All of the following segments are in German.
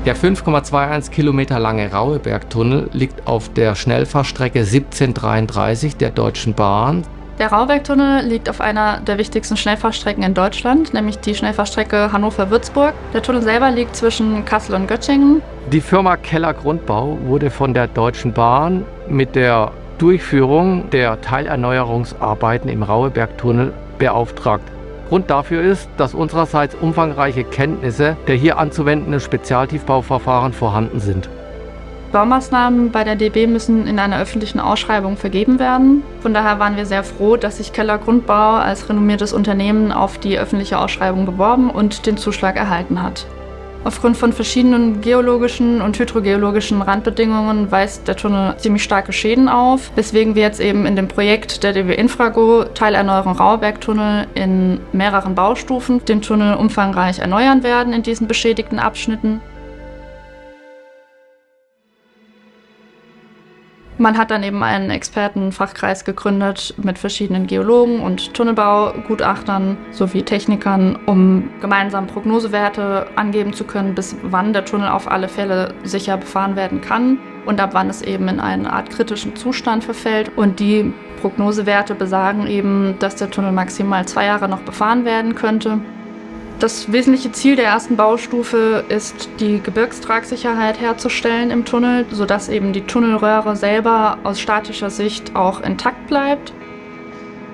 Der 5,21 Kilometer lange Rauhebergtunnel liegt auf der Schnellfahrstrecke 1733 der Deutschen Bahn. Der Rauhebergtunnel liegt auf einer der wichtigsten Schnellfahrstrecken in Deutschland, nämlich die Schnellfahrstrecke Hannover-Würzburg. Der Tunnel selber liegt zwischen Kassel und Göttingen. Die Firma Keller Grundbau wurde von der Deutschen Bahn mit der Durchführung der Teilerneuerungsarbeiten im Rauhebergtunnel beauftragt. Grund dafür ist, dass unsererseits umfangreiche Kenntnisse der hier anzuwendenden Spezialtiefbauverfahren vorhanden sind. Baumaßnahmen bei der DB müssen in einer öffentlichen Ausschreibung vergeben werden. Von daher waren wir sehr froh, dass sich Keller Grundbau als renommiertes Unternehmen auf die öffentliche Ausschreibung beworben und den Zuschlag erhalten hat. Aufgrund von verschiedenen geologischen und hydrogeologischen Randbedingungen weist der Tunnel ziemlich starke Schäden auf, weswegen wir jetzt eben in dem Projekt der DB Infrago Teilerneuerung Rauhebergtunnel in mehreren Baustufen den Tunnel umfangreich erneuern werden in diesen beschädigten Abschnitten. Man hat dann eben einen Expertenfachkreis gegründet mit verschiedenen Geologen und Tunnelbaugutachtern sowie Technikern, um gemeinsam Prognosewerte angeben zu können, bis wann der Tunnel auf alle Fälle sicher befahren werden kann und ab wann es eben in eine Art kritischen Zustand verfällt. Und die Prognosewerte besagen eben, dass der Tunnel maximal 2 Jahre noch befahren werden könnte. Das wesentliche Ziel der ersten Baustufe ist, die Gebirgstragsicherheit herzustellen im Tunnel, sodass eben die Tunnelröhre selber aus statischer Sicht auch intakt bleibt.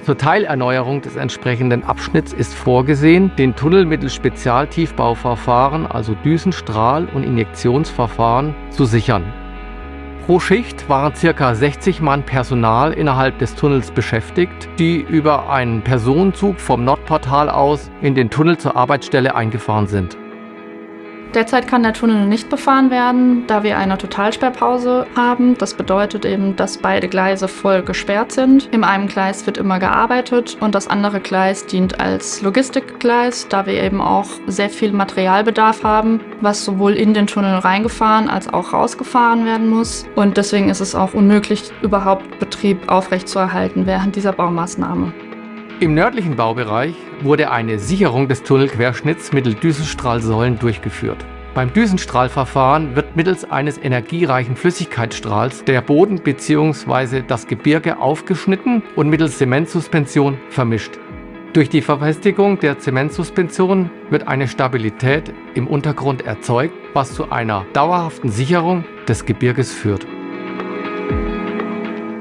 Zur Teilerneuerung des entsprechenden Abschnitts ist vorgesehen, den Tunnel mittels Spezialtiefbauverfahren, also Düsenstrahl- und Injektionsverfahren, zu sichern. Pro Schicht waren ca. 60 Mann Personal innerhalb des Tunnels beschäftigt, die über einen Personenzug vom Nordportal aus in den Tunnel zur Arbeitsstelle eingefahren sind. Derzeit kann der Tunnel nicht befahren werden, da wir eine Totalsperrpause haben. Das bedeutet eben, dass beide Gleise voll gesperrt sind. In einem Gleis wird immer gearbeitet und das andere Gleis dient als Logistikgleis, da wir eben auch sehr viel Materialbedarf haben, was sowohl in den Tunnel reingefahren als auch rausgefahren werden muss. Und deswegen ist es auch unmöglich, überhaupt Betrieb aufrechtzuerhalten während dieser Baumaßnahme. Im nördlichen Baubereich wurde eine Sicherung des Tunnelquerschnitts mittels Düsenstrahlsäulen durchgeführt. Beim Düsenstrahlverfahren wird mittels eines energiereichen Flüssigkeitsstrahls der Boden bzw. das Gebirge aufgeschnitten und mittels Zementsuspension vermischt. Durch die Verfestigung der Zementsuspension wird eine Stabilität im Untergrund erzeugt, was zu einer dauerhaften Sicherung des Gebirges führt.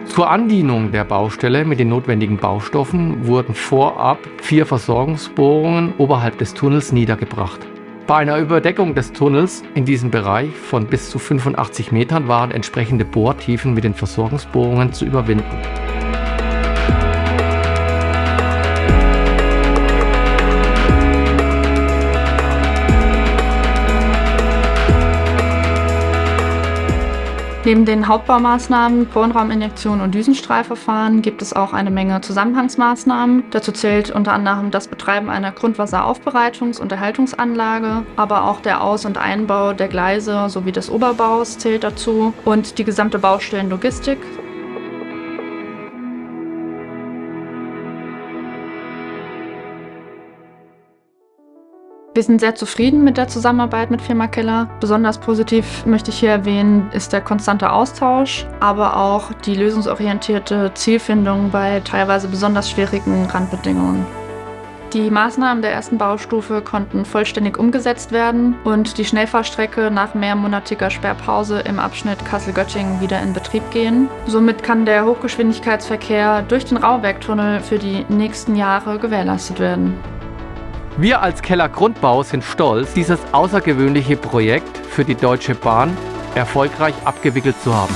Zur Andienung der Baustelle mit den notwendigen Baustoffen wurden vorab 4 Versorgungsbohrungen oberhalb des Tunnels niedergebracht. Bei einer Überdeckung des Tunnels in diesem Bereich von bis zu 85 Metern waren entsprechende Bohrtiefen mit den Versorgungsbohrungen zu überwinden. Neben den Hauptbaumaßnahmen, Bohrrauminjektion und Düsenstrahlverfahren gibt es auch eine Menge Zusammenhangsmaßnahmen. Dazu zählt unter anderem das Betreiben einer Grundwasseraufbereitungs- und Erhaltungsanlage, aber auch der Aus- und Einbau der Gleise sowie des Oberbaus zählt dazu und die gesamte Baustellenlogistik. Wir sind sehr zufrieden mit der Zusammenarbeit mit Firma Keller. Besonders positiv möchte ich hier erwähnen, ist der konstante Austausch, aber auch die lösungsorientierte Zielfindung bei teilweise besonders schwierigen Randbedingungen. Die Maßnahmen der ersten Baustufe konnten vollständig umgesetzt werden und die Schnellfahrstrecke nach mehrmonatiger Sperrpause im Abschnitt Kassel-Göttingen wieder in Betrieb gehen. Somit kann der Hochgeschwindigkeitsverkehr durch den Rauhebergtunnel für die nächsten Jahre gewährleistet werden. Wir als Keller Grundbau sind stolz, dieses außergewöhnliche Projekt für die Deutsche Bahn erfolgreich abgewickelt zu haben.